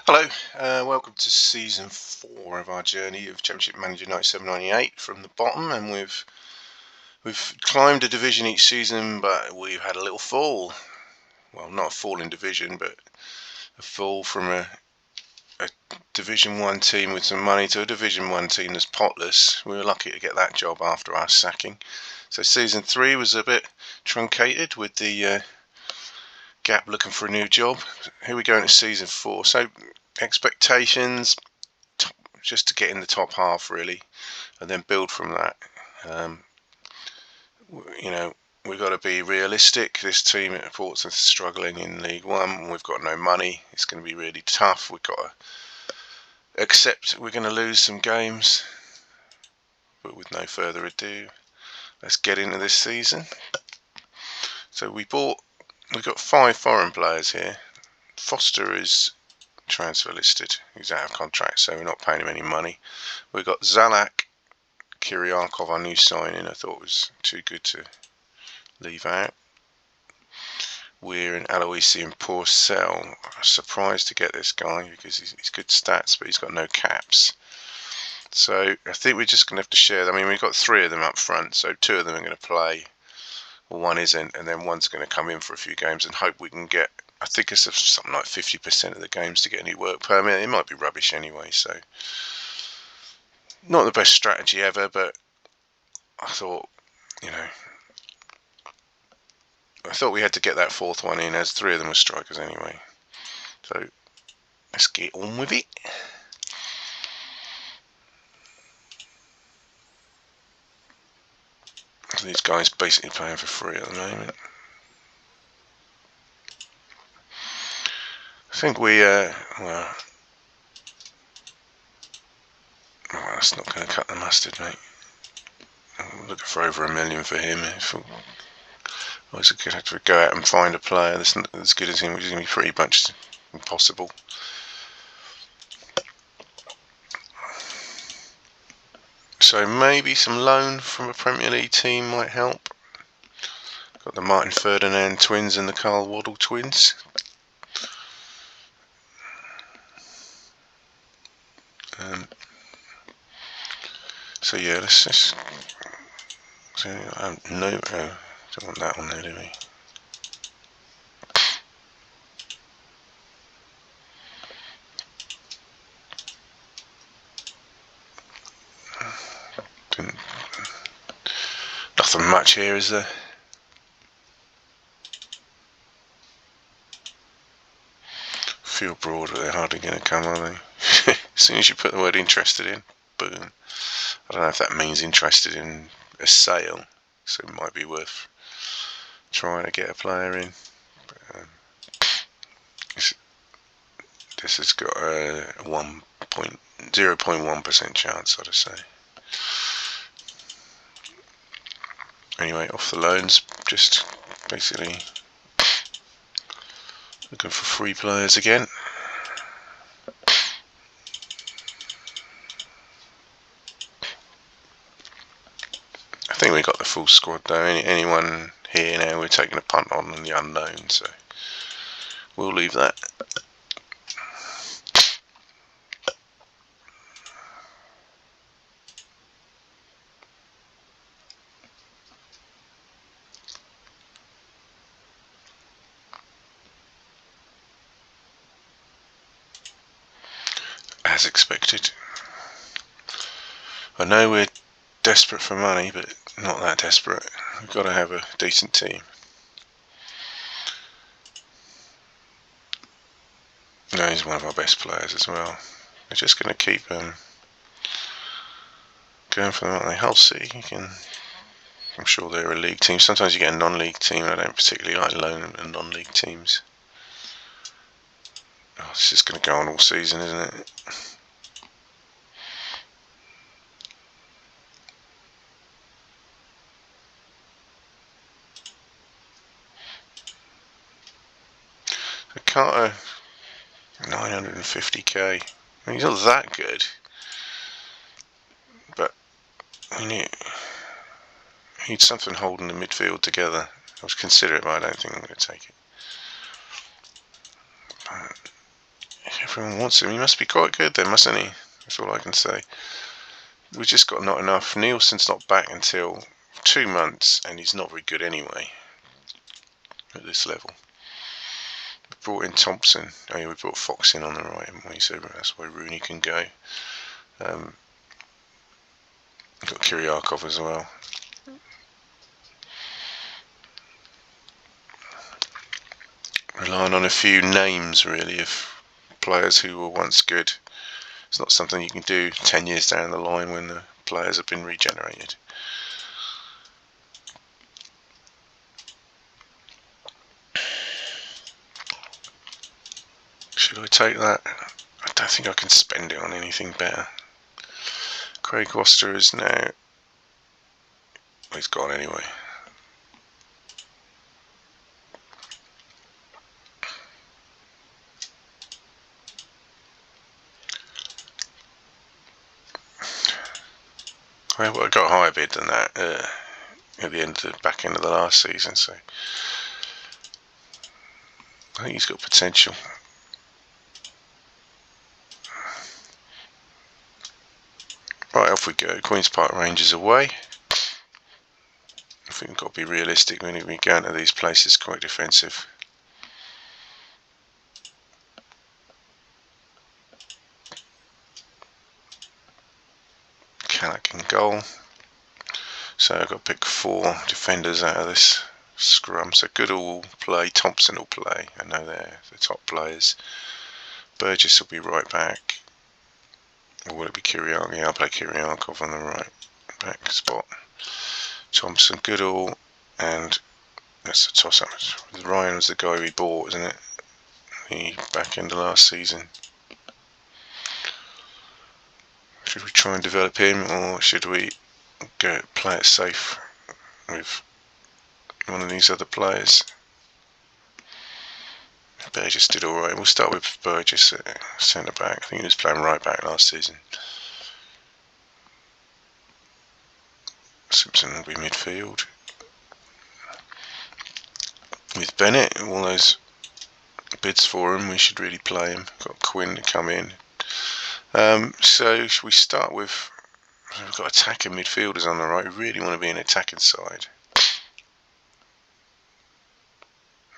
Hello, welcome to season 4 of our journey of Championship Manager 97-98 from the bottom, and we've climbed a division each season, but we've had a little fall. Well, not a fall in division, but a fall from a Division 1 team with some money to a Division 1 team that's potless. We were lucky to get that job after our sacking. So season 3 was a bit truncated with the gap looking for a new job. Here we go into season 4. So expectations, just to get in the top half really, and then build from that. We've got to be realistic. This team at Portsmouth is struggling in League 1. We've got no money. It's going to be really tough. We've got to accept we're going to lose some games. But with no further ado, let's get into this season. So we've got 5 foreign players here. Foster is transfer listed. He's out of contract, so we're not paying him any money. We've got Zalak Kiryakov, our new signing. I thought was too good to leave out. We're in Aloisi and Porcel. Surprised to get this guy because he's good stats, but he's got no caps. So I think we're just going to have to share. I mean, we've got 3 of them up front, so 2 of them are going to play, or 1 isn't, and then 1's going to come in for a few games and hope we can get, I think it's something like 50% of the games to get any work permit. It might be rubbish anyway, so not the best strategy ever, but I thought, we had to get that 4th one in, as 3 of them were strikers anyway. So let's get on with it. These guys basically playing for free at the moment. I think we, that's not going to cut the mustard, mate. I'm looking for over $1 million for him. I was going to have to go out and find a player that's not as good as him, which is going to be pretty much impossible. So maybe some loan from a Premier League team might help. Got the Martin Ferdinand twins and the Carl Waddle twins. So yeah, let's just. Don't want that one there, do we? Nothing much here, is there? Feel broad, but they're hardly going to come, are they? As soon as you put the word interested in, boom. I don't know if that means interested in a sale, so it might be worth trying to get a player in. But, this has got a 0.1% chance, I'd say. Anyway, off the loans, just basically looking for free players again. I think we got the full squad though. Anyone here now, we're taking a punt on the unknown, so we'll leave that. As expected. I know we're desperate for money, but not that desperate. We've got to have a decent team. No, he's one of our best players as well. We're just going to keep going for them, aren't they? Hull City, I'm sure they're a league team. Sometimes you get a non-league team, and I don't particularly like loan and non-league teams. Oh, this is going to go on all season, isn't it? So Carter, 950k. I mean, he's not that good, but we need something holding the midfield together. I was consider it, but I don't think I'm going to take it. Everyone wants him. He must be quite good then, mustn't he? That's all I can say. We've just got not enough. Nielsen's not back until 2 months, and he's not very good anyway at this level. We brought in Thompson. Oh yeah, we brought Fox in on the right, haven't we? So that's why Rooney can go. Got Kyriakov as well. Relying on a few names really of players who were once good. It's not something you can do 10 years down the line when the players have been regenerated. Should I take that? I don't think I can spend it on anything better. Craig Worcester is now... well, he's gone anyway. Well, I got a higher bid than that at the back end of the last season, so I think he's got potential. Right, off we go. Queen's Park Rangers away. I think we've got to be realistic. We're going to be going to these places quite defensive. Callaghan goal. So I've got to pick 4 defenders out of this scrum. So Goodall will play, Thompson will play. I know they're the top players. Burgess will be right back. Or will it be Kyriakov? Yeah, I'll play Kyriakov on the right back spot. Thompson, Goodall, and that's the toss-up. Ryan was the guy we bought, isn't it? The back end of last season. Should we try and develop him, or should we go play it safe with one of these other players? Burgess did alright. We'll start with Burgess at centre back. I think he was playing right back last season. Simpson will be midfield. With Bennett, all those bids for him, we should really play him. Got Quinn to come in. So should we start with... we've got attacking midfielders on the right. We really want to be an attacking side.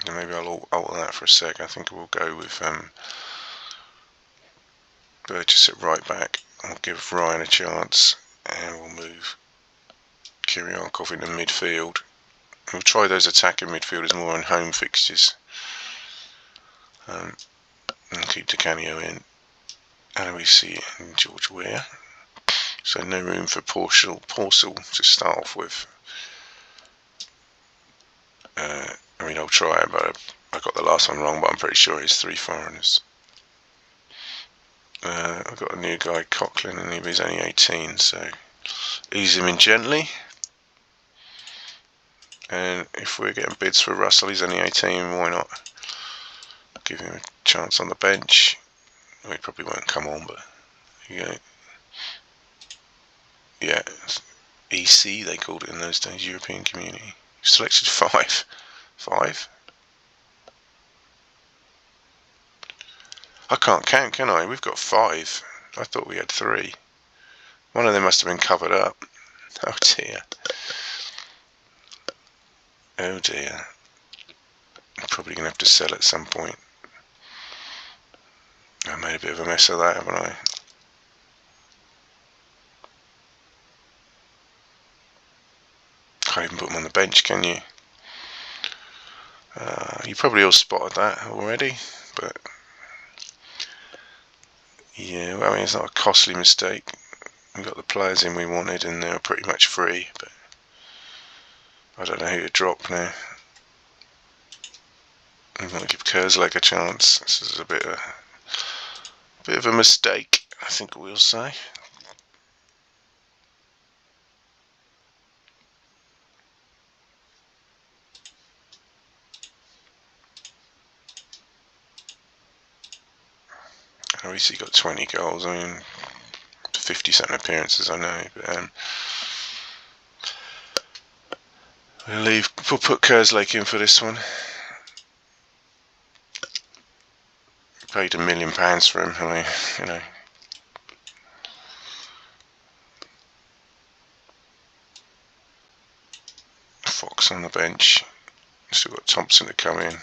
And maybe I'll alter that for a sec. I think we'll go with Burgess at right back. We'll give Ryan a chance, and we'll move Kyriakov into midfield. We'll try those attacking midfielders more on home fixtures. And keep Di Canio in. Aloisi and George Weah. So no room for Porcel to start off with. I mean, I'll try it, but I got the last one wrong, but I'm pretty sure it's 3 foreigners. I've got a new guy, Coughlin, and he's only 18, so ease him in gently. And if we're getting bids for Russell, he's only 18, why not give him a chance on the bench? Well, he probably won't come on, but there you go. Yeah, EC they called it in those days, European Community. Selected 5. 5? I can't count, can I? We've got 5. I thought we had 3. One of them must have been covered up. Oh dear. Oh dear. I'm probably going to have to sell at some point. I made a bit of a mess of that, haven't I? Can't even put them on the bench, can you? You probably all spotted that already, but yeah, well, I mean, it's not a costly mistake. We got the players in we wanted, and they were pretty much free. But I don't know who to drop now. We want to give Kerslake a chance. This is a bit of a mistake, I think we'll say. Obviously got 20 goals. I mean, 50-something appearances, I know, but we'll put Kerslake in for this one. paid £1 million for him. I mean, you know. Fox on the bench. Still got Thompson to come in.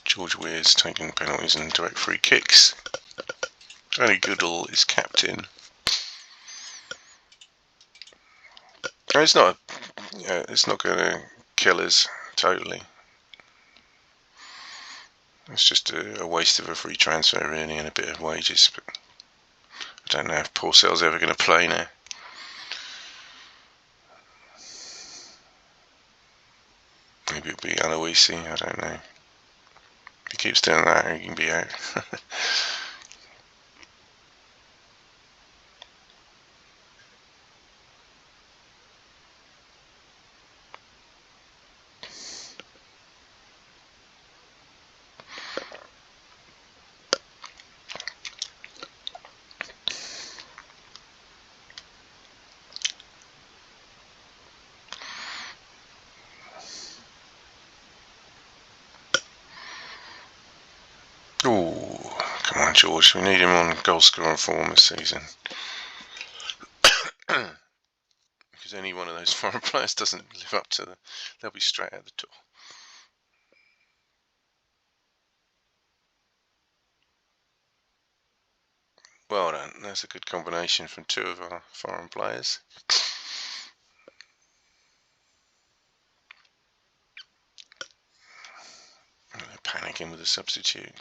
George Weir's taking penalties and direct free kicks. Only Goodall is captain. It's not, it's not going to kill us totally. It's just a waste of a free transfer really, and a bit of wages. But I don't know if Porcell's ever going to play now. Maybe it'll be Aloisi, I don't know. If he keeps doing that, he can be out. Oh, come on, George. We need him on goal scoring form this season. Because any one of those foreign players doesn't live up to they'll be straight out the door. Well done. That's a good combination from two of our foreign players. They're panicking with a substitute.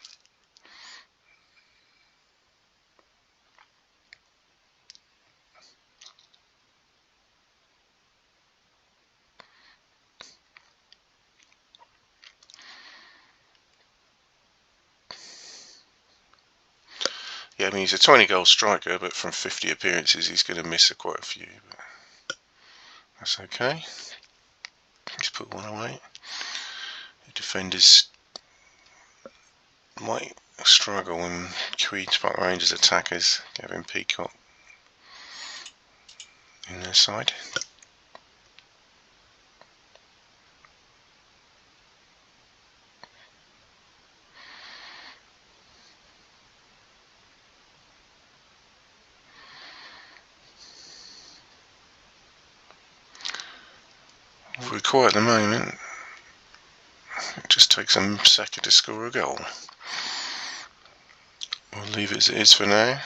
Yeah, I mean, he's a 20-goal striker, but from 50 appearances, he's going to miss quite a few. But that's okay. He's put one away. The defenders might struggle when Queen's Park Rangers attackers Gavin Peacock in their side. We're quiet at the moment. It just takes a second to score a goal. We'll leave it as it is for now.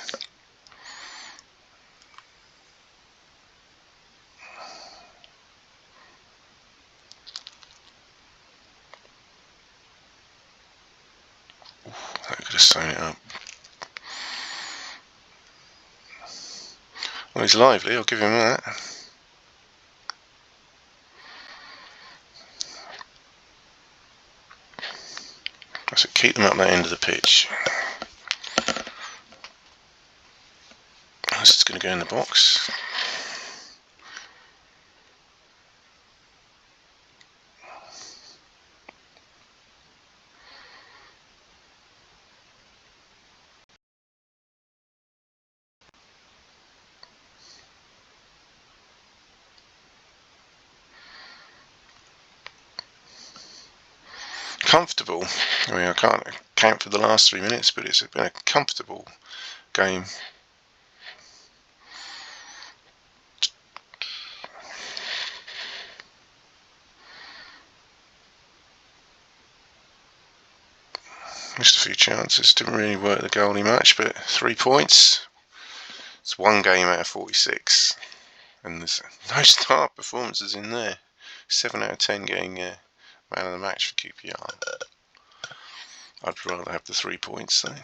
That could have sewn it up. Well, he's lively, I'll give him that. So keep them up that end of the pitch. This is going to go in the box. Comfortable. I mean, I can't account for the last 3 minutes, but it's been a comfortable game. Missed a few chances, didn't really work the goalie much, but 3 points. It's one game out of 46, and there's no star performances in there. 7 out of 10 getting man of the match for QPR. I'd rather have the 3 points though.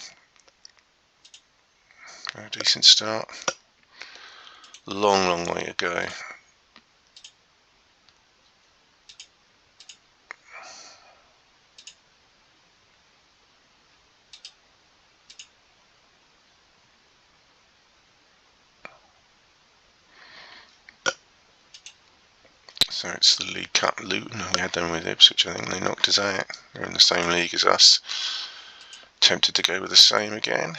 A decent start. Long way to go. So it's the League Cup Luton. We had them with Ipswich, I think they knocked us out. They're in the same league as us. Tempted to go with the same again.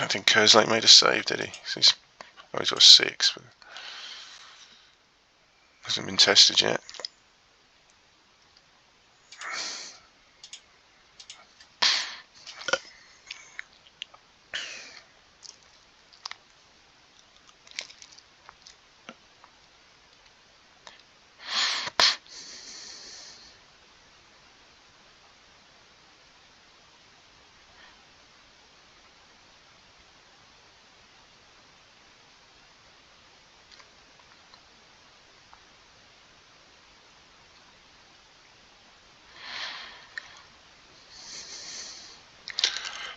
don't think Kerslake made a save, did he? He's got a 6, but hasn't been tested yet.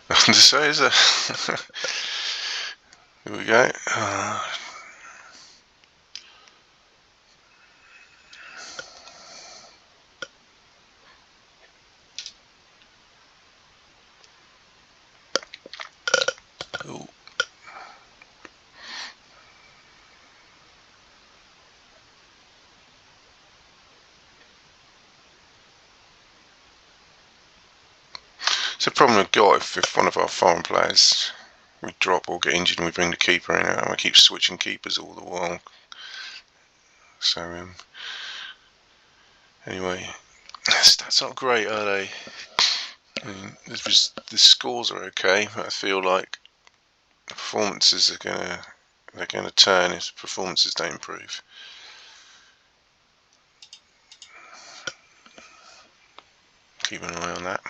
Nothing to say, is there? Here we go. Ooh. It's a problem we've got if one of our foreign players we drop or get injured and we bring the keeper in, and we keep switching keepers all the while. So anyway, stats not great, are they? I mean, the scores are okay, but I feel like the performances they're gonna turn if performances don't improve. Keep an eye on that.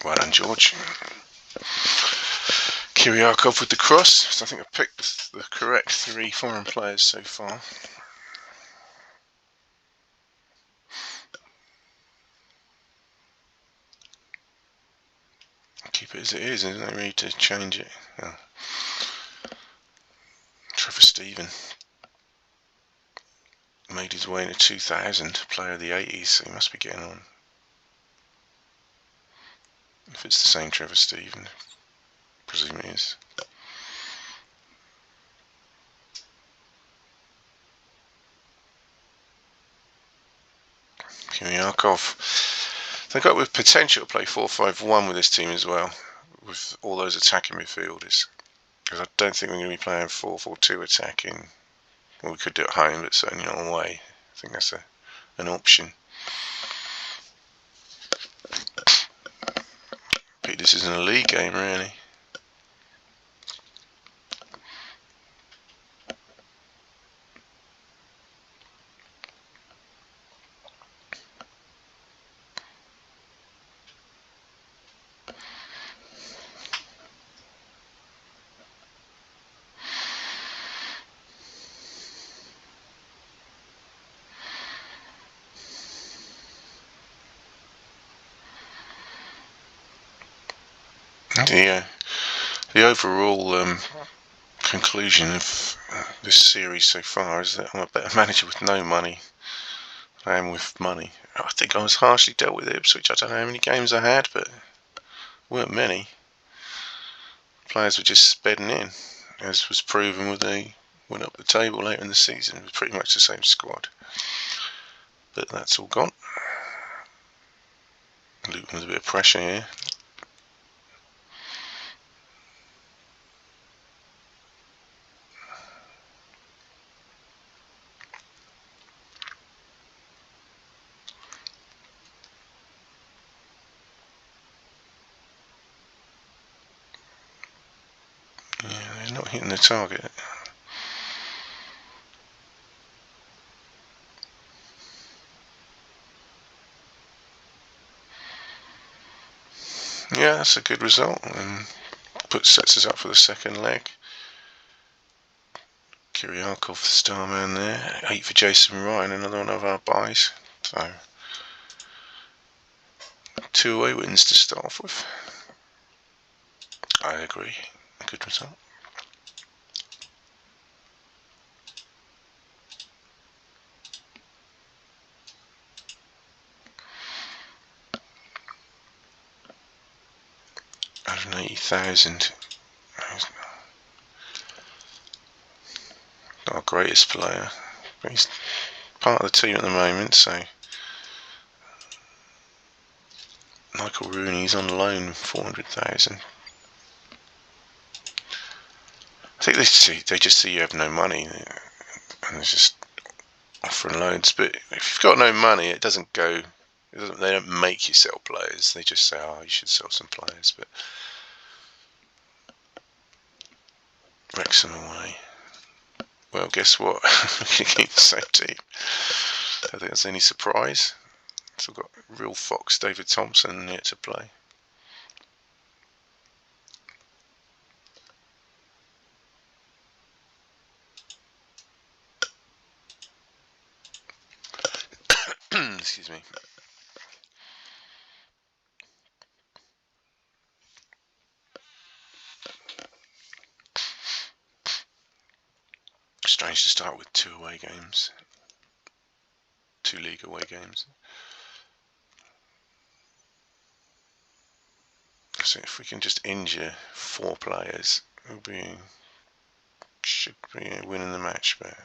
Well done, George. Kiriakov with the cross. So I think I've picked the correct 3 foreign players so far. Keep it as it is, there's no need to change it. Oh. Trevor Stephen made his way into 2000, player of the 80s, so he must be getting on. If it's the same Trevor Stephen, I presume it is. Kiriakov. They've got with potential to play 4-5-1 with this team as well, with all those attacking midfielders. Because I don't think we're going to be playing 4-4-2 attacking. Well, we could do it at home, but certainly not away. I think that's an option. Pete, this isn't a league game, really. The overall conclusion of this series so far is that I'm a better manager with no money than I am with money. I think I was harshly dealt with at Ipswich. I don't know how many games I had, but weren't many. Players were just bedding in, as was proven when they went up the table later in the season. It was pretty much the same squad. But that's all gone. Luton with a bit of pressure here. Yeah, they're not hitting the target. Yeah, that's a good result, and sets us up for the second leg. Kiriakov, the star man there. 8 for Jason Ryan, another one of our buys. So 2 away wins to start off with. I agree. A good result. £180,000. Not our greatest player, but he's part of the team at the moment, so Michael Rooney's on loan, 400,000. I think they just see you have no money, and they're just offering loads. But if you've got no money, it doesn't go. They don't make you sell players. They just say, "Oh, you should sell some players." But Wrexham away. Well, guess what? We can keep the same team. I don't think that's any surprise. So we've got real fox David Thompson yet to play. Excuse me. Strange to start with 2 away games. 2 league away games. So if we can just injure 4 players, should be winning the match. But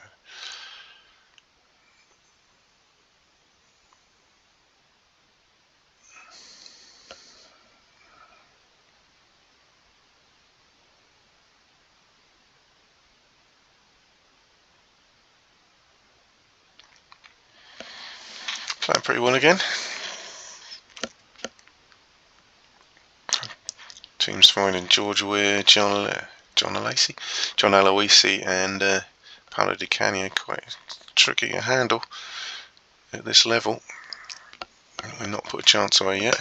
playing pretty well again. Teams finding George Weir, John Aloisi and Paolo Di Canio quite tricky to handle at this level. We've not put a chance away yet.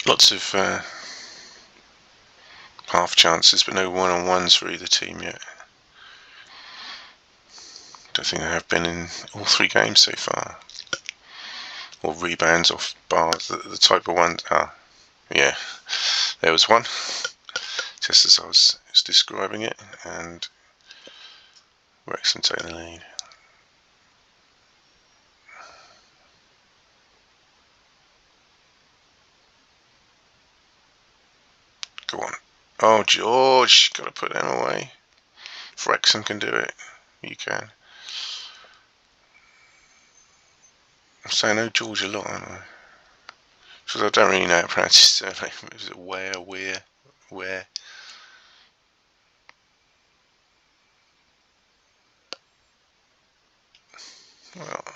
Lots of half chances, but no one-on-ones for either team yet. Don't think there have been in all 3 games so far. Or rebounds off bars, the type of ones. Yeah, there was one, just as I was describing it, and Wrexham taking the lead. Go on. Oh, George, got to put them away. If Wrexham can do it, you can. I'm saying no George a lot, aren't I? Because I don't really know how to pronounce his surname. Is it Where? Well,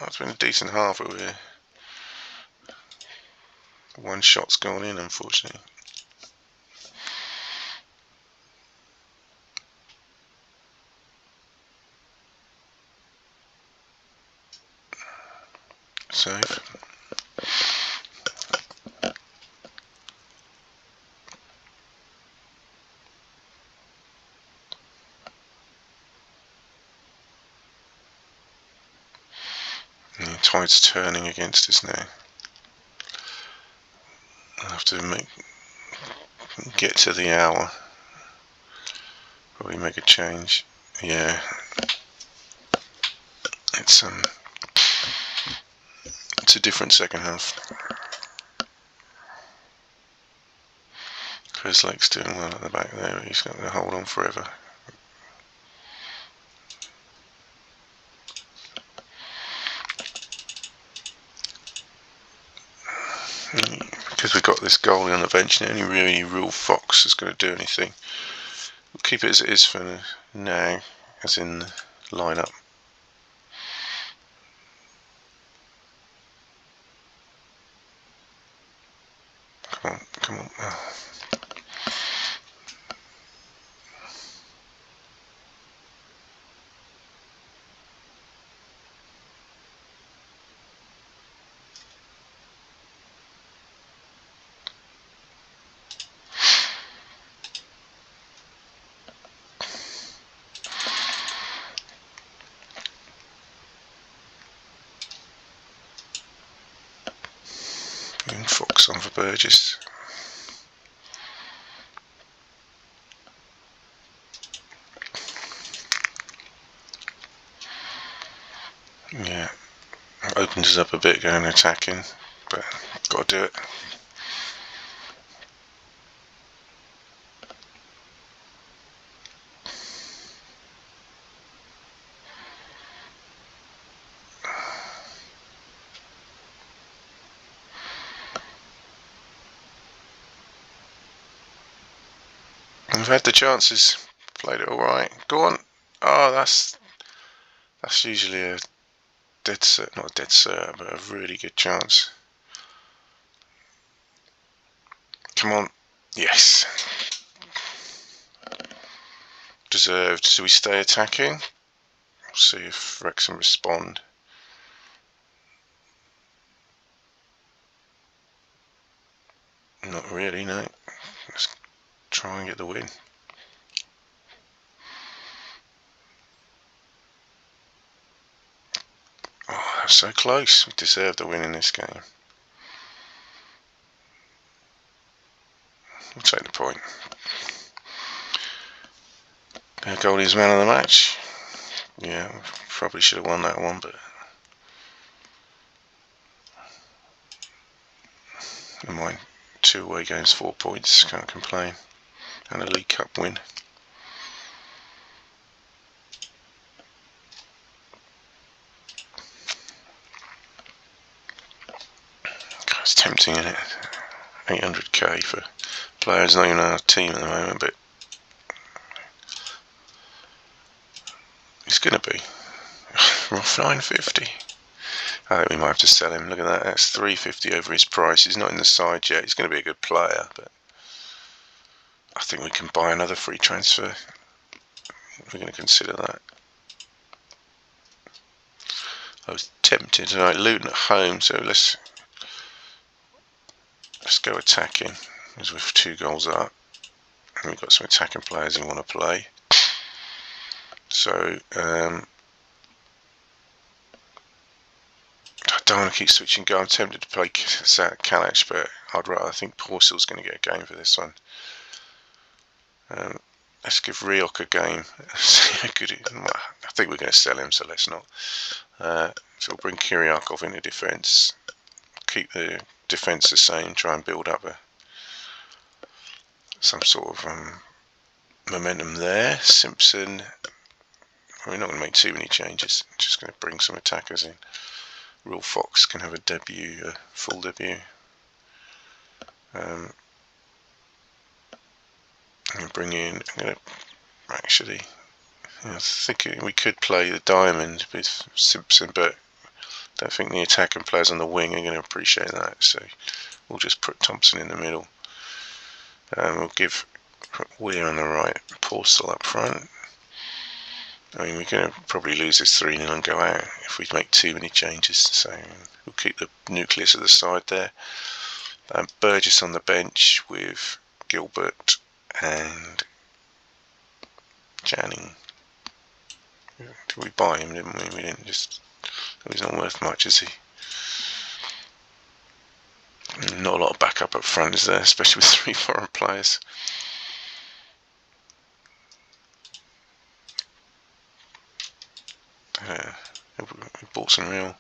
that's been a decent half over here. 1 shot's gone in, unfortunately. Save. And the tide's turning against us now. I'll have to get to the hour. Probably make a change. Yeah. It's a different second half. Chris Lake's doing well at the back there. He's going to hold on forever. Because we've got this goalie on the bench, and only really real fox is going to do anything. We'll keep it as it is for now, as in the lineup. Come on. Oh. And Fox on for Burgess. Yeah, opens us up a bit going attacking, but got to do it. We've had the chances, played it all right. Go on. Oh, that's usually a dead cert, not a dead cert, but a really good chance. Come on. Yes. Deserved. So we stay attacking. See if Wrexham respond. Not really, no. Let's try and get the win. Oh, that's so close. We deserved the win in this game. We'll take the point. Goalie's man of the match. Yeah, probably should have won that one, but never mind. 2 away games, 4 points. Can't complain. And a League Cup win. God, it's tempting, isn't it? 800k for players not even on our team at the moment, but it's going to be. Rough 950. I think we might have to sell him. Look at that. That's 350 over his price. He's not in the side yet. He's going to be a good player, but I think we can buy another free transfer. We're going to consider that. I was tempted tonight. Luton at home, so let's go attacking, as we're 2 goals up. And we've got some attacking players who want to play. So I don't want to keep switching goal. I'm tempted to play Zach Kalic, but I think Portsmouth's going to get a game for this one. Let's give Rioch a game. See how good I think we're going to sell him, so let's not. So we'll bring Kiriakov into defence. Keep the defence the same. Try and build up some sort of momentum there. Simpson. We're not going to make too many changes. Just going to bring some attackers in. Real Fox can have a debut, a full debut. I'm going to bring in. Actually, I think we could play the diamond with Simpson, but I don't think the attacking players on the wing are going to appreciate that. So we'll just put Thompson in the middle. We'll give Weir on the right, Porcel up front. I mean, we're going to probably lose this 3-0 and go out if we make too many changes. So we'll keep the nucleus of the side there. Burgess on the bench with Gilbert and Channing. Did we buy him, didn't we? We didn't just... He's not worth much, is he? Not a lot of backup up front, is there? Especially with 3 foreign players. We bought some real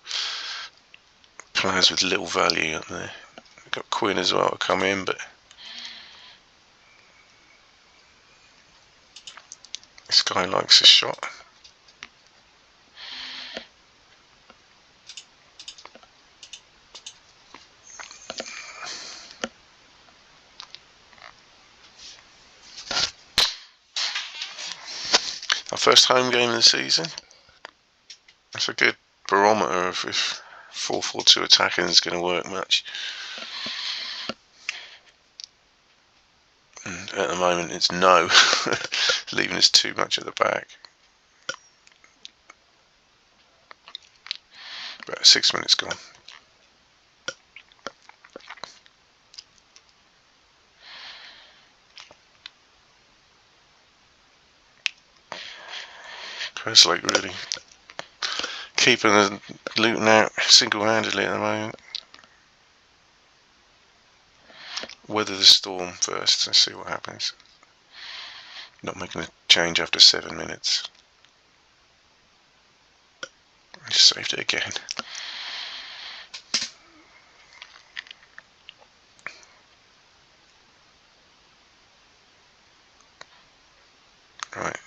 players with little value up there. We've got Quinn as well to come in, but this guy likes a shot. Our first home game of the season. That's a good barometer of if 4-4-2 attacking is going to work much. And at the moment it's no, leaving us too much at the back. About 6 minutes gone. Kerslake really keeping the Luton out single-handedly at the moment. weather the storm first and see what happens. Not making a change after 7 minutes. Just saved it again. Right.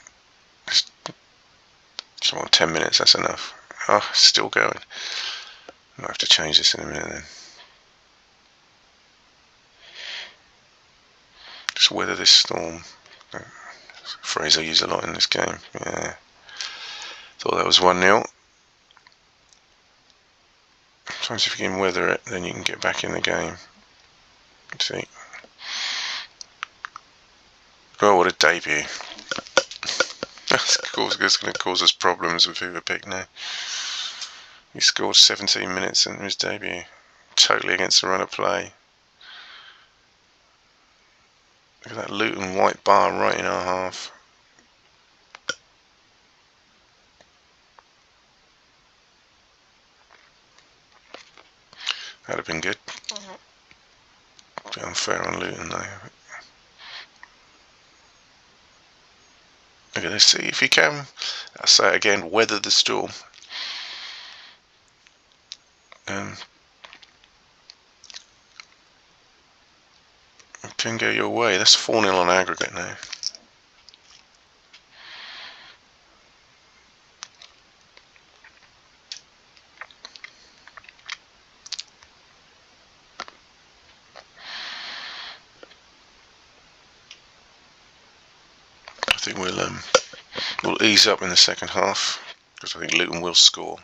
So 10 minutes, that's enough. Oh, still going. Might have to change this in a minute then. Just weather this storm. Phrase I use a lot in this game. Yeah. Thought that was 1-0. Sometimes if you can weather it, then you can get back in the game. Let's see. Oh, what a debut. That's going to cause us problems with who we pick now. He scored 17 minutes in his debut. Totally against the run of play. Look at that Luton white bar right in our half. That'd have been good. A bit unfair on Luton though. Look at this, see if you can. I'll say it again, weather the storm. It can go your way. That's 4-0 on aggregate now. I think we'll ease up in the second half because I think Luton will score.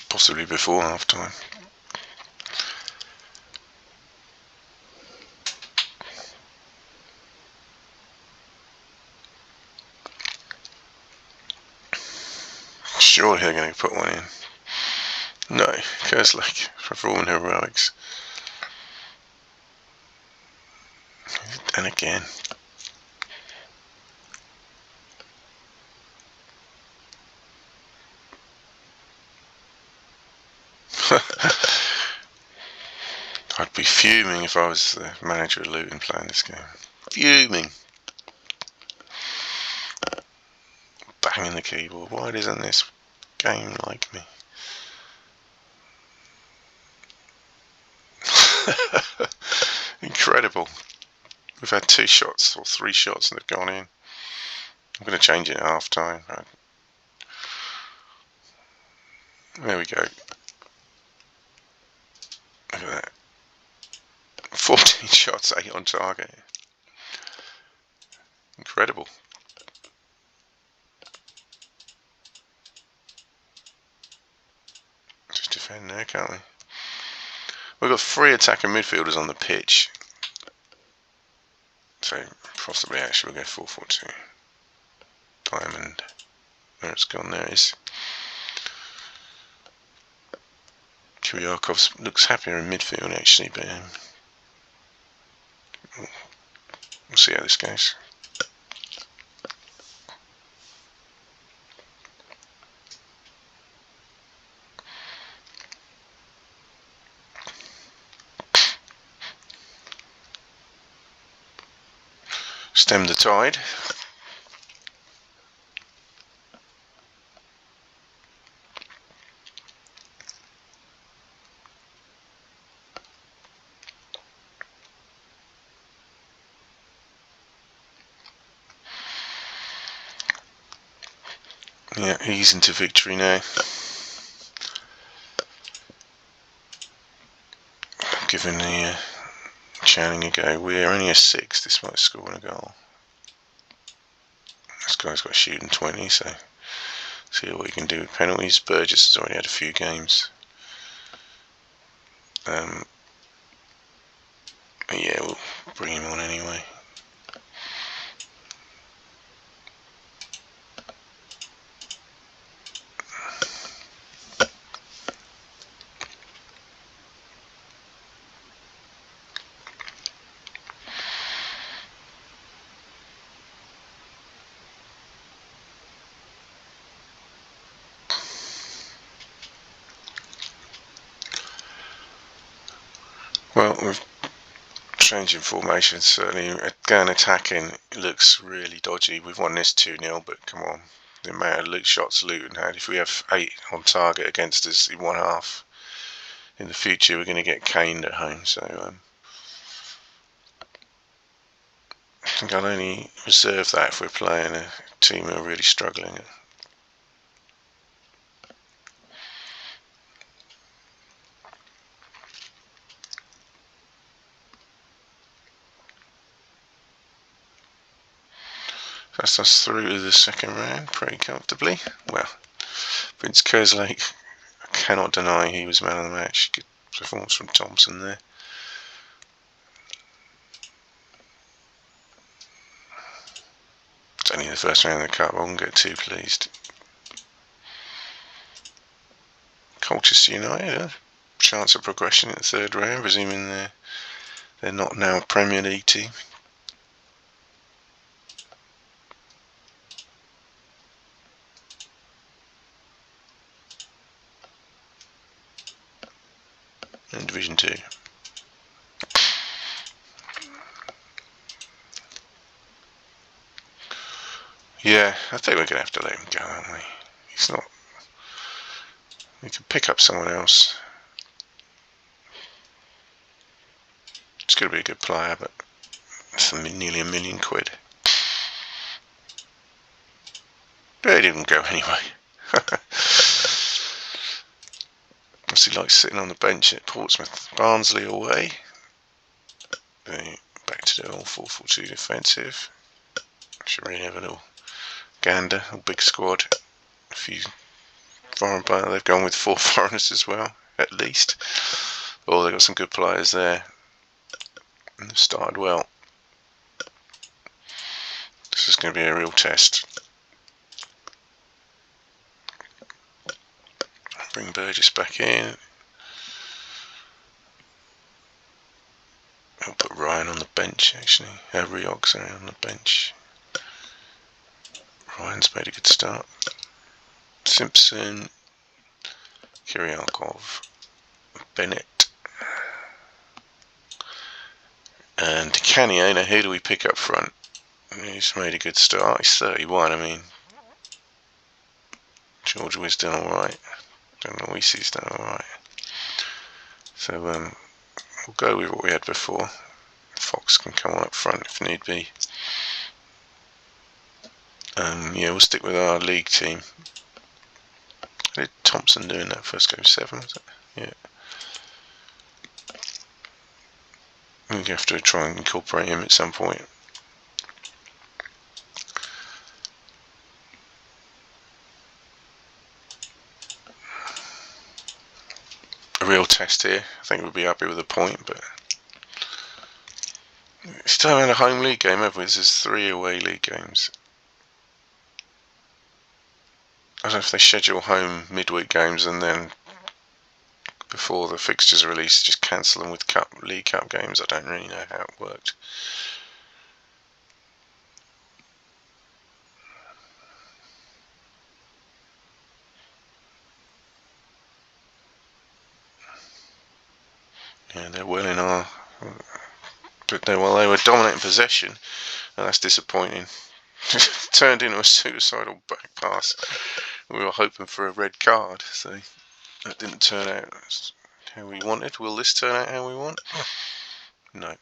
Possibly before half time. Surely they're going to put one in. No, Kerslake performing heroics. And again. I'd be fuming if I was the manager of Luton playing this game. Fuming. Banging the keyboard. Why doesn't this game like me? Incredible. We've had 2 shots or 3 shots that have gone in. I'm going to change it at half time. Right. There we go. Look at that. 14 shots, 8 on target. Incredible. Just defend there, can't we? We've got 3 attacking midfielders on the pitch. So possibly actually we'll go 4-4-2. Diamond. There it's gone, there it is. Kyriakov looks happier in midfield actually, but we'll see how this goes. Stem the tide. Yeah, ease into victory now. Giving the Channing a go. We're only a 6 despite scoring a goal. This guy's got shooting 20, so see what he can do with penalties. Burgess has already had a few games. But yeah, we'll bring him on anyway. Well, we've changing formation, certainly. Going attacking looks really dodgy. We've won this 2-0, but come on. The amount of shots Luton had, if we have 8 on target against us in one half, in the future we're going to get caned at home. So I think I'll only reserve that if we're playing a team who are really struggling. That's us through to the second round pretty comfortably. Well, Vince Kerslake, I cannot deny he was man of the match. Good performance from Thompson there. It's only the first round of the cup, I won't get too pleased. Colchester United, a chance of progression in the third round, presuming they're not now a Premier League team. In Division 2. Yeah, I think we're going to have to let him go, aren't we? He's not... We could pick up someone else. It's going to be a good player, but it's nearly £1 million. But he didn't go anyway. He likes sitting on the bench at Portsmouth. Barnsley away. Back to the old 4-4-2 defensive. Should really have a little gander, a big squad. A few foreign players. They've gone with 4 foreigners as well, at least. Oh, they've got some good players there. And they've started well. This is going to be a real test. Bring Burgess back in. I'll put Ryan on the bench, actually. Rioch, sorry, on the bench. Ryan's made a good start. Simpson, Kiriakov, Bennett, and Canio. Now, who do we pick up front? He's made a good start. He's 31. I mean, George was done all right. Don't know, Weesy's done all right. So we'll go with what we had before. Fox can come on up front if need be. Yeah, we'll stick with our league team. How did Thompson do in that first game? 7, was it? Yeah. We'll have to try and incorporate him at some point. A real test here. I think we'll be happy with a point, but still haven't had a home league game, have we? This is 3 away league games. I don't know if they schedule home midweek games and then before the fixtures are released just cancel them with League Cup games. I don't really know how it worked. Yeah, they're well in our... But they were dominating possession, and that's disappointing. Turned into a suicidal back pass. We were hoping for a red card, so that didn't turn out how we wanted. Will this turn out how we want? No.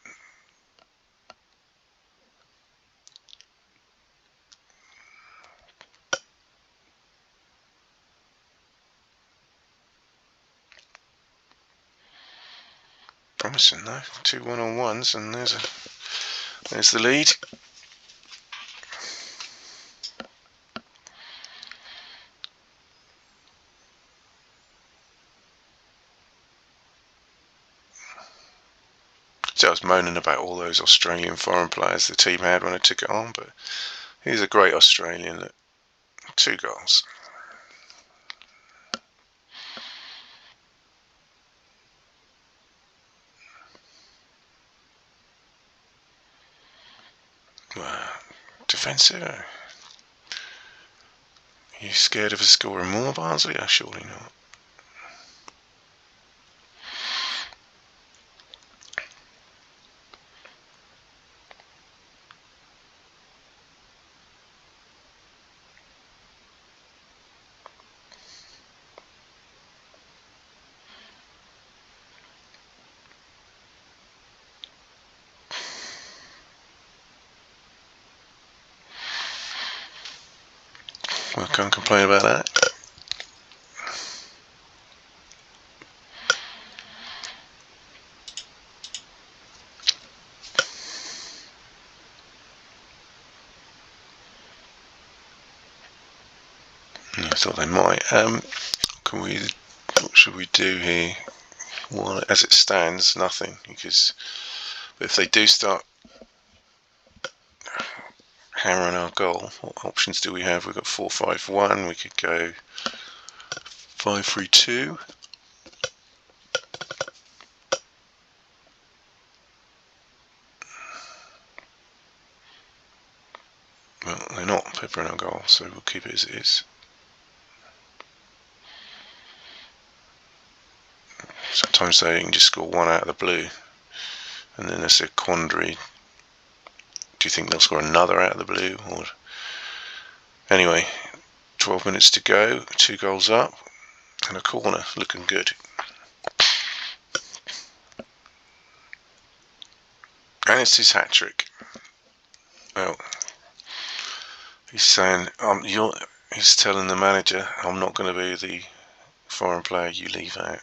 Promising though. 2 1-on-1s, and there's the lead. So I was moaning about all those Australian foreign players the team had when I took it on, but he's a great Australian. Look, 2 goals. Wow. Defensive. Are you scared of us scoring more, Barnsley? Oh, surely not. I can't complain about that. I thought they might. What should we do here? Well, as it stands, nothing. But if they do start hammering our goal, what options do we have? We've got 4-5-1. We could go 5-3-2. Well, they're not peppering our goal, so we'll keep it as it is. Sometimes they can just score one out of the blue, and then there's a quandary. Do you think they'll score another out of the blue? Or anyway, 12 minutes to go, 2 goals up, and a corner, looking good. And it's his hat-trick. Well, he's saying, he's telling the manager, I'm not going to be the foreign player you leave out.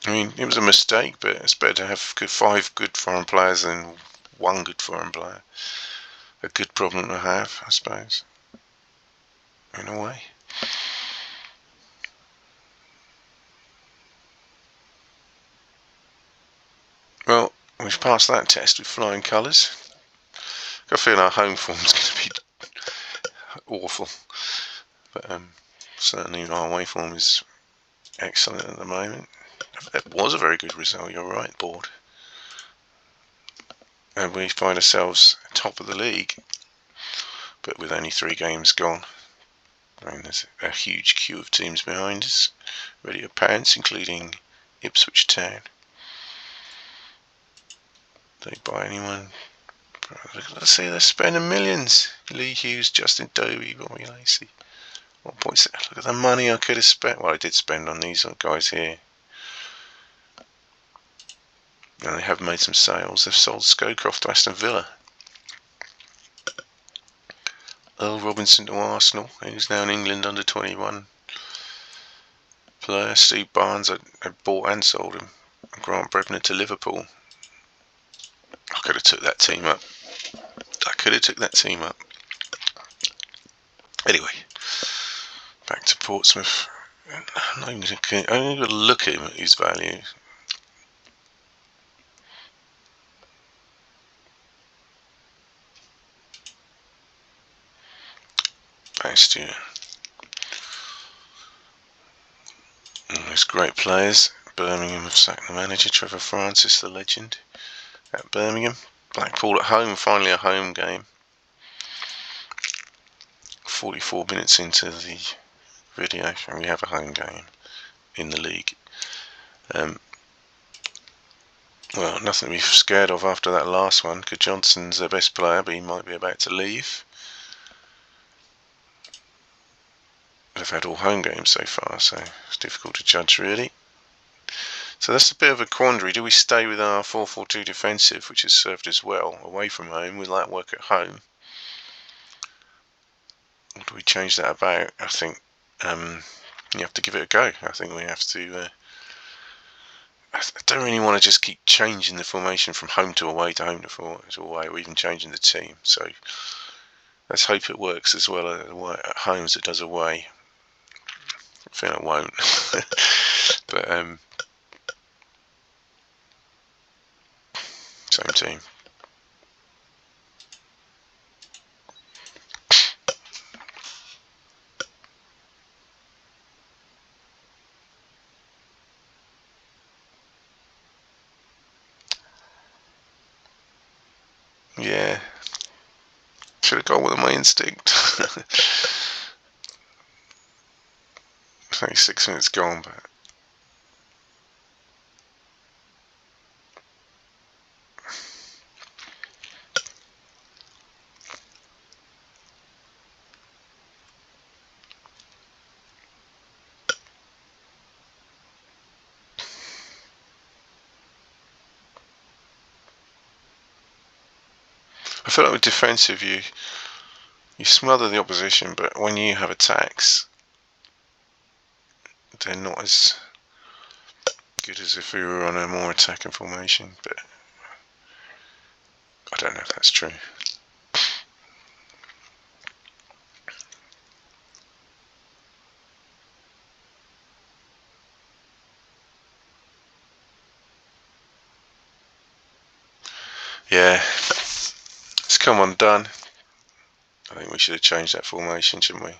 I mean, it was a mistake, but it's better to have 5 good foreign players than 1 good foreign player. A good problem to have, I suppose, in a way. Well, we've passed that test with flying colours. I feel our home form's going to be awful, but certainly our away form is excellent at the moment. It was a very good result, you're right, board. And we find ourselves top of the league, but with only 3 games gone. I mean, there's a huge queue of teams behind us, ready to pounce, including Ipswich Town. They buy anyone? Let's see, they're spending millions. Lee Hughes, Justin Dobie, Bobby Lacey. What points? Look at the money I could have spent. Well, I did spend on these guys here. And they have made some sales. They've sold Scowcroft to Aston Villa. Earl Robinson to Arsenal, who's now in England under 21 player. Steve Barnes, I bought and sold him. Grant Brebner to Liverpool. I could have took that team up. Anyway, back to Portsmouth. I'm not even going to look at him at his value. Bastion. There's great players. Birmingham have sacked the manager, Trevor Francis, the legend, at Birmingham. Blackpool at home, finally a home game. 44 minutes into the video, and we have a home game in the league. Well, nothing to be scared of after that last one, because Johnson's their best player, but he might be about to leave. They've had all home games so far, so it's difficult to judge, really. So that's a bit of a quandary. Do we stay with our 4-4-2 defensive, which has served us well away from home? Will that work at home? Or do we change that about? I think you have to give it a go. I think we have to. I don't really want to just keep changing the formation from home to away to home to away, or even changing the team. So let's hope it works as well at home as it does away. I think it won't. But same team. Yeah. Should have gone with my instinct. It's only 6 minutes gone, but I feel like with defensive, you smother the opposition, but when you have attacks, they're not as good as if we were on a more attacking formation. But I don't know if that's true. Yeah, it's come undone. I think we should have changed that formation, shouldn't we?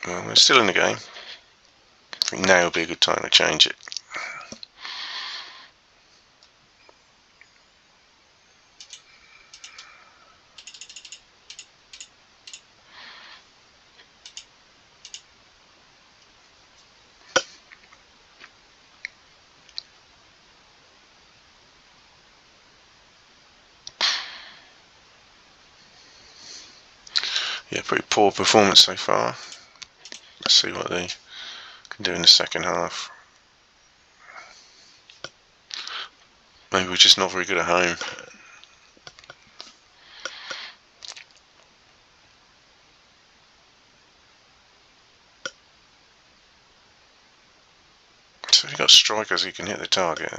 Well, we're still in the game. I think now would be a good time to change it. Yeah, pretty poor performance so far. Let's see what they can do in the second half. Maybe we're just not very good at home. So you've got strikers who can hit the target.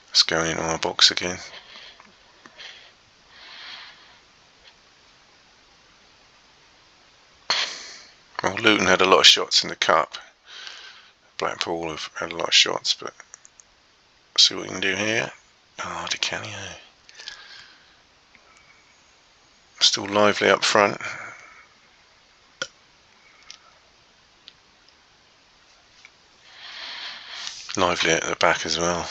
Let's go into our box again. Well, Luton had a lot of shots in the cup. Blackpool have had a lot of shots, but let's see what we can do here. Oh, Di Canio. Still lively up front. Lively at the back as well.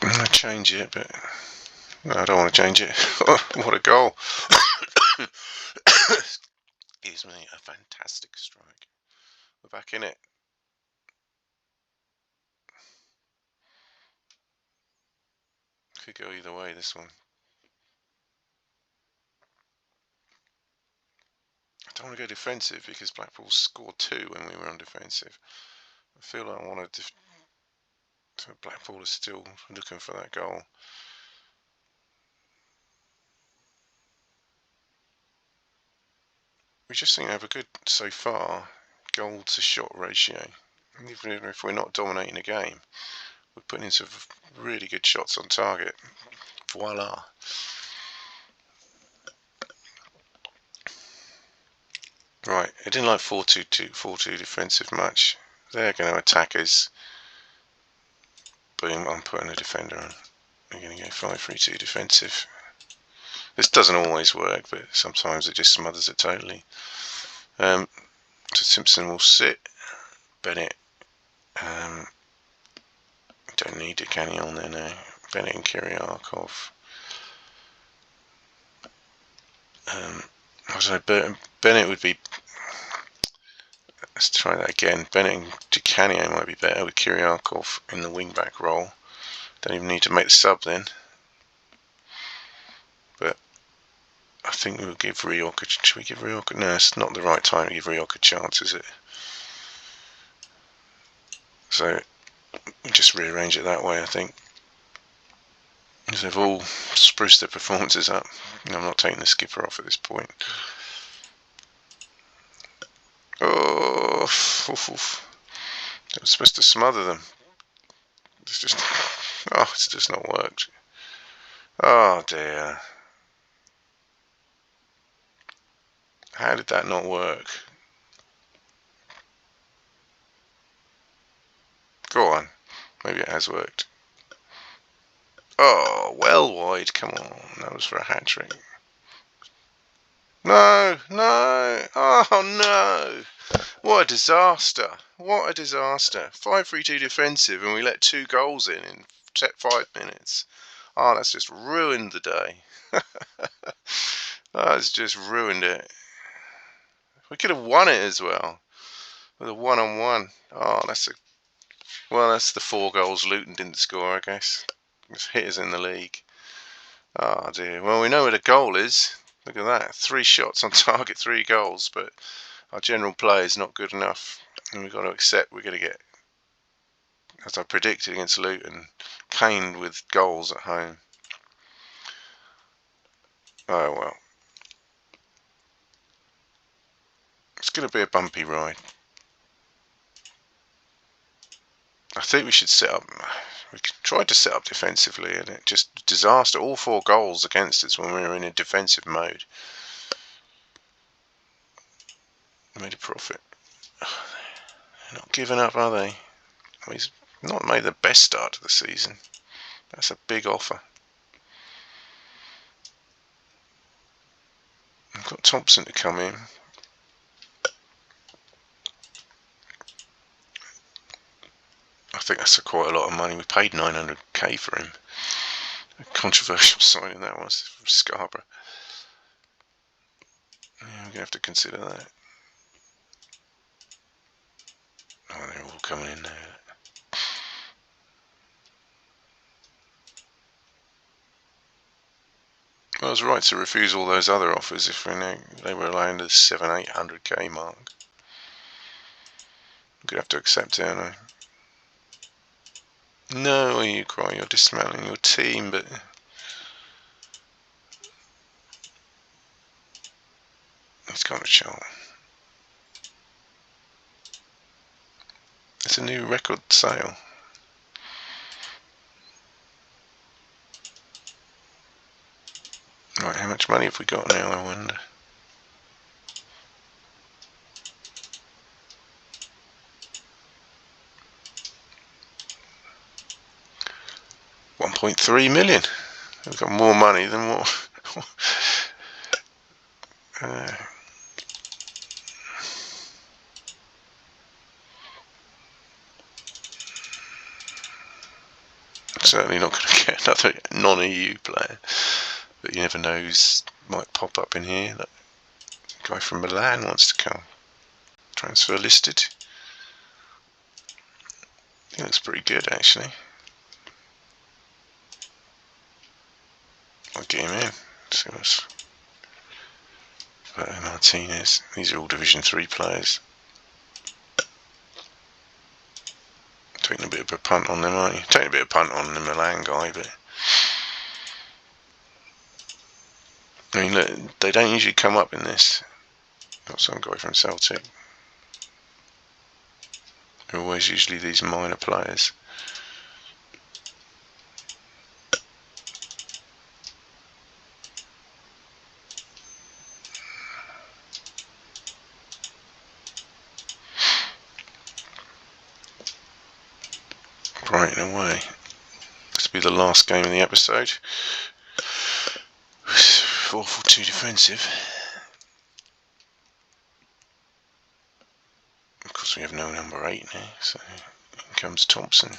I'm going to change it, but no, I don't want to change it. What a goal. Excuse me, a fantastic strike. We're back in it. Could go either way, this one. I don't want to go defensive because Blackpool scored 2 when we were on defensive. I feel like I want to. Blackpool is still looking for that goal. We just seem to have a good, so far, goal to shot ratio. And even if we're not dominating the game, we're putting in some really good shots on target. Voila. Right, it didn't like 4-2 defensive much. They're going to attack us. Boom, I'm putting a defender on. We're going to go 5-3-2 defensive. This doesn't always work, but sometimes it just smothers it totally. So Simpson will sit. Bennett. Don't need Di Canio on there now. Bennett and Kiriakov. I don't know, Bennett would be. Let's try that again. Bennett and Di Canio might be better with Kiriakov in the wing-back role. Don't even need to make the sub then. But I think we'll give Rioch. Should we give Rioch? No, it's not the right time to give Rioch a chance, is it? So we'll just rearrange it that way, I think. Because they've all spruced their performances up. I'm not taking the skipper off at this point. Oh, I was supposed to smother them. It's just not worked. Oh dear. How did that not work? Go on. Maybe it has worked. Oh, well wide. Come on. That was for a hat-trick. No, no. Oh, no. What a disaster. What a disaster. 5-3-2 defensive and we let 2 goals in 5 minutes. Oh, that's just ruined the day. That's just ruined it. We could have won it as well with a one-on-one. Oh, that's the 4 goals Luton didn't score, I guess. It's hit us in the league. Oh dear. Well, we know where the goal is. Look at that. 3 shots on target, 3 goals, but our general play is not good enough. And we've got to accept we're going to get, as I predicted against Luton, caned with goals at home. Oh well. It's going to be a bumpy ride. I think we should set up. We tried to set up defensively and it just disaster. All 4 goals against us when we were in a defensive mode. Made a profit. They're not giving up, are they? He's not made the best start to the season. That's a big offer. We've got Thompson to come in. I think that's quite a lot of money. We paid 900k for him. A controversial signing that was from Scarborough. Yeah, we're going to have to consider that. Oh, they're all coming in now. Well, I was right to refuse all those other offers if we knew they were around the 700-800k mark. We're going to have to accept it, aren't I? No, you cry, you're dismantling your team, but it's got a shot. It's a new record sale. Right, how much money have we got now, I wonder? £1.3 million. We've got more money than what? Certainly not going to get another non-EU player, but you never know who's might pop up in here. That guy from Milan wants to come. Transfer listed. He looks pretty good actually. I'll get him in. See what's Martinez. These are all Division 3 players. Taking a bit of a punt on them, aren't you? Taking a bit of a punt on the Milan guy, but I mean, look, they don't usually come up in this. Got some guy from Celtic. They're always usually these minor players. Brighton away. This will be the last game of the episode. 4-4-2 defensive. Of course, we have no number 8 now, so in comes Thompson.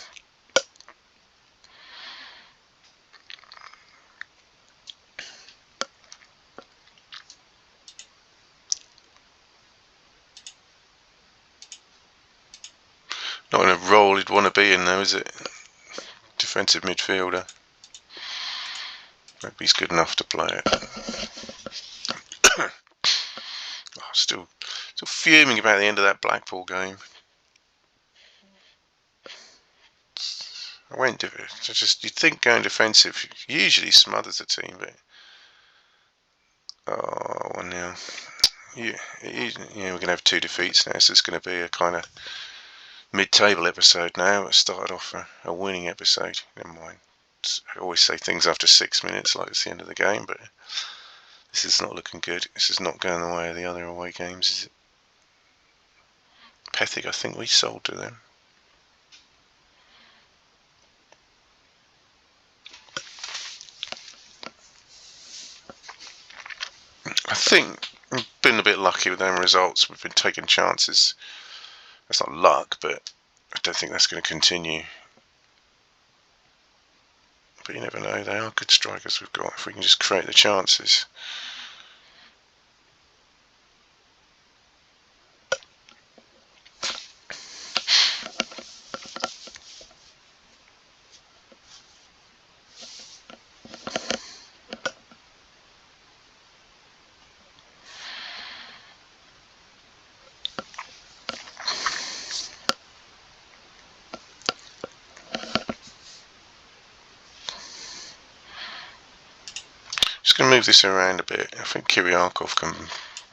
Not in a role he'd want to be in, though, is it? Defensive midfielder. Maybe he's good enough to play it. Oh, still fuming about the end of that Blackpool game. I went you'd think going defensive usually smothers a team, but 1-0. Yeah, we're going to have 2 defeats now, so it's going to be a kind of mid-table episode now. It started off a winning episode. Never mind. I always say things after 6 minutes like it's the end of the game, but this is not looking good. This is not going the way of the other away games, is it? Pethick, I think we sold to them. I think We've been a bit lucky with them results. We've been taking chances. That's not luck, but I don't think that's going to continue. But you never know. They are good strikers we've got if we can just create the chances. Just going to move this around a bit. I think Kiriakov can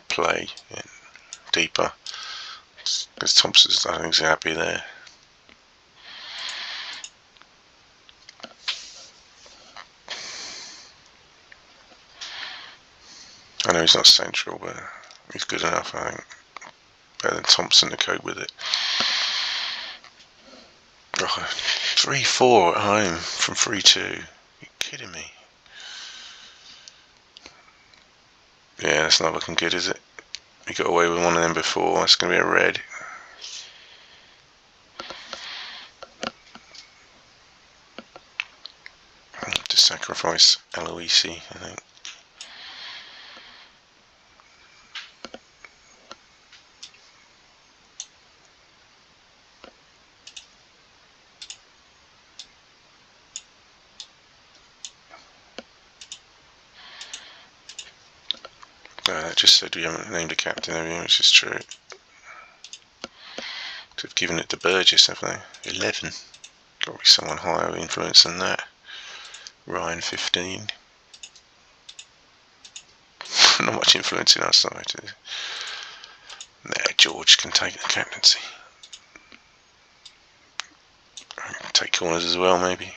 play deeper because Thompson's, I think, is happy there. I know he's not central, but he's good enough, I think. Better than Thompson to cope with it. Oh, 3-4 at home from 3-2. You're kidding me. Yeah, that's not looking good, is it? We got away with one of them before. It's going to be a red. To sacrifice Aloisi, I think. That just said we haven't named a captain, have you? Which is true. They've given it to Burgess, haven't they? 11. Got to be someone higher influence than that. Ryan 15. Not much influence in our side. Nah, George can take the captaincy. I can take corners as well, maybe.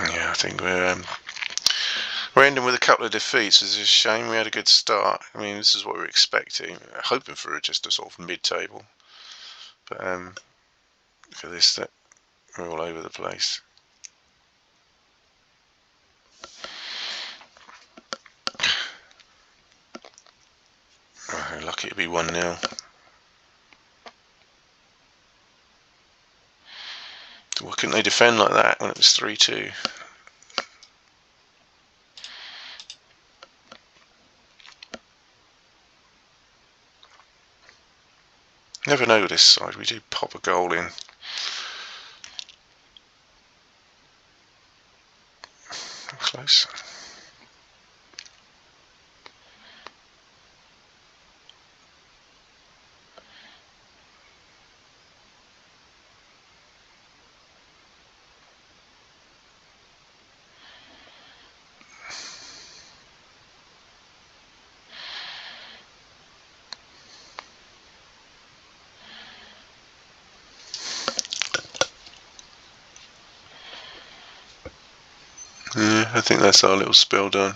Yeah, I think we're ending with a couple of defeats. It's a shame. We had a good start. I mean, this is what we were expecting. Hoping for just a sort of mid-table. But for this, that we're all over the place. Oh, lucky to be 1-0. Why couldn't they defend like that when it was 3-2? Never know with this side. We do pop a goal in. Close. Yeah, I think that's our little spell done.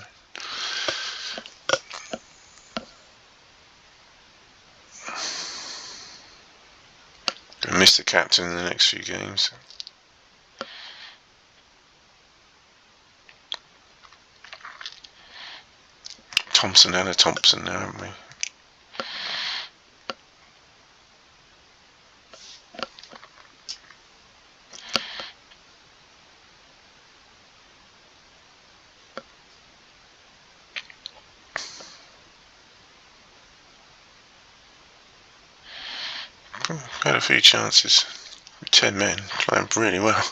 Gonna miss the captain in the next few games. Thompson and a Thompson now, haven't we? Had a few chances. 10 men playing really well.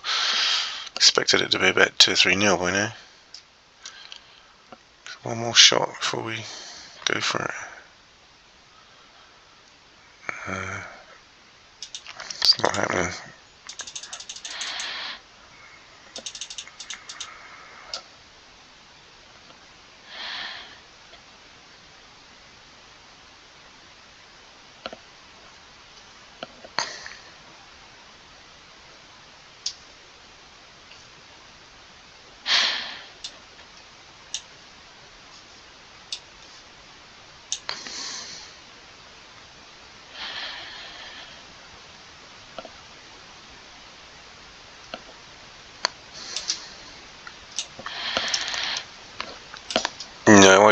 Expected it to be about 2-3-0 by now. One more shot before we go for it. It's not happening.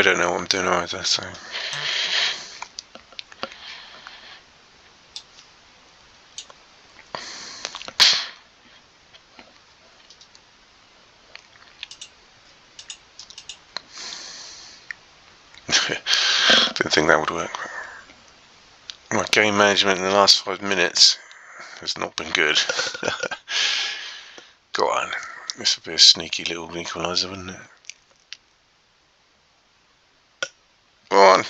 I don't know what I'm doing either, so. Didn't think that would work. My game management in the last 5 minutes has not been good. Go on. This would be a sneaky little equaliser, wouldn't it? Go on.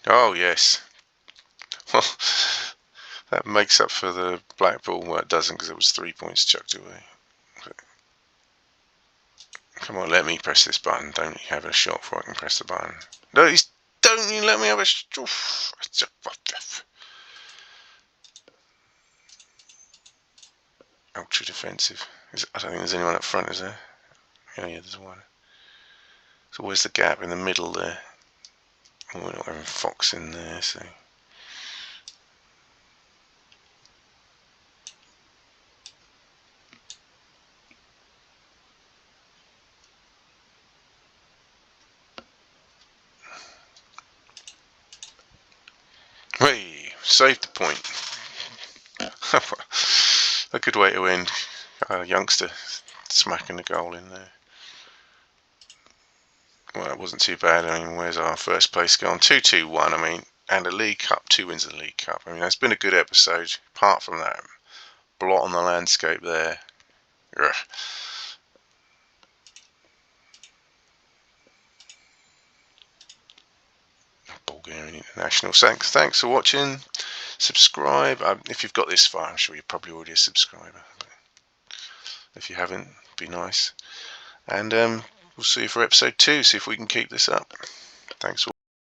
Oh, yes. Well, that makes up for the Blackpool. Well, it doesn't, because it was 3 points chucked away. But come on, let me press this button. Don't you have a shot before I can press the button. No, don't you let me have a shot. Ultra defensive. I don't think there's anyone up front, is there? Oh yeah, there's one. So where's the gap in the middle there? Oh, we're not having Fox in there, so. Hey, saved the point. A good way to end. A youngster smacking the goal in there. Well, it wasn't too bad. I mean, where's our first place gone? 2-2-1. I mean, and a League Cup, 2 wins in the League Cup. I mean, it's been a good episode. Apart from that blot on the landscape there. Ugh. Bulgarian International. Thanks for watching. Subscribe. If you've got this far, I'm sure you're probably already a subscriber. But if you haven't, be nice. And we'll see you for episode 2. See if we can keep this up. Thanks for